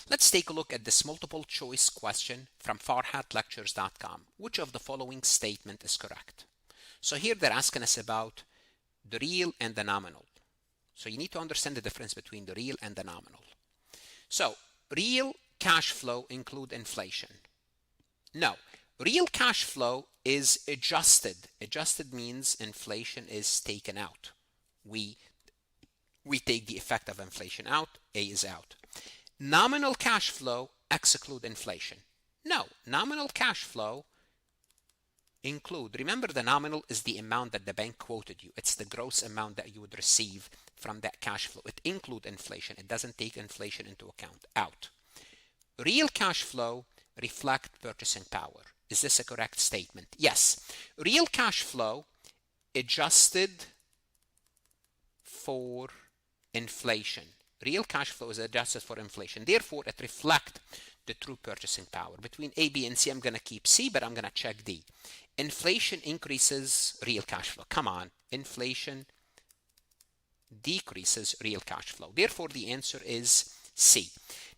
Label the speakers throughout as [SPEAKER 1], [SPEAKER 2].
[SPEAKER 1] Let's take a look at this multiple choice question from farhatlectures.com. Which of the following statement is correct? So here they're asking us about the real and the nominal. So you need to understand the difference between the real and the nominal. So real cash flow include inflation. No, real cash flow is adjusted. Adjusted means inflation is taken out. We take the effect of inflation out, A is out. Nominal cash flow exclude inflation. No, nominal cash flow include, remember the nominal is the amount that the bank quoted you. It's the gross amount that you would receive from that cash flow. It include inflation. It doesn't take inflation into account, out. Real cash flow reflect purchasing power. Is this a correct statement? Yes. Real cash flow adjusted for inflation. Real cash flow is adjusted for inflation. Therefore, it reflects the true purchasing power. Between A, B, and C, I'm going to keep C, but I'm going to check D. Inflation increases real cash flow. Come on. Inflation decreases real cash flow. Therefore, the answer is C.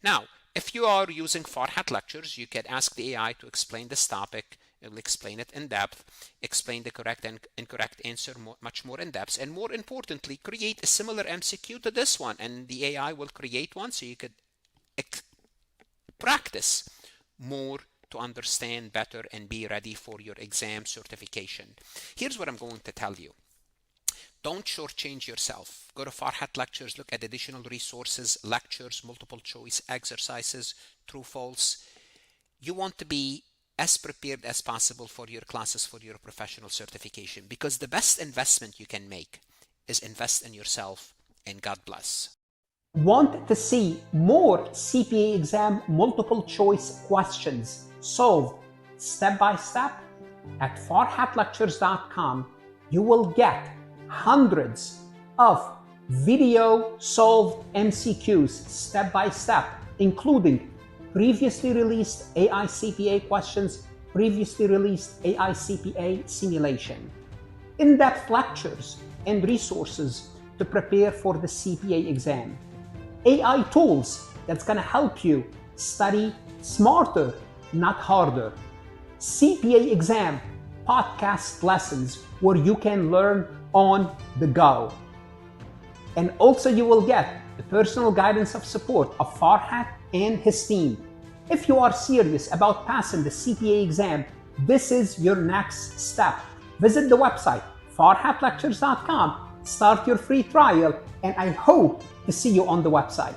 [SPEAKER 1] Now, if you are using Farhat lectures, you can ask the AI to explain this topic. It will explain it in depth, explain the correct and incorrect answer much more in depth, and more importantly, create a similar MCQ to this one, and the AI will create one so you could practice more to understand better and be ready for your exam certification. Here's what I'm going to tell you. Don't shortchange yourself. Go to Farhat Lectures, look at additional resources, lectures, multiple choice exercises, true, false. You want to be as prepared as possible for your classes, for your professional certification, because the best investment you can make is invest in yourself, and God bless.
[SPEAKER 2] Want to see more CPA exam multiple choice questions solved step by step? At farhatlectures.com, you will get hundreds of video solved MCQs step by step, including previously released AI CPA questions, previously released AI CPA simulation, in-depth lectures and resources to prepare for the CPA exam, AI tools that's going to help you study smarter, not harder, CPA exam podcast lessons where you can learn on the go. And also you will get the personal guidance of support of Farhat and his team. If you are serious about passing the CPA exam, this is your next step. Visit the website farhatlectures.com, start your free trial, and I hope to see you on the website.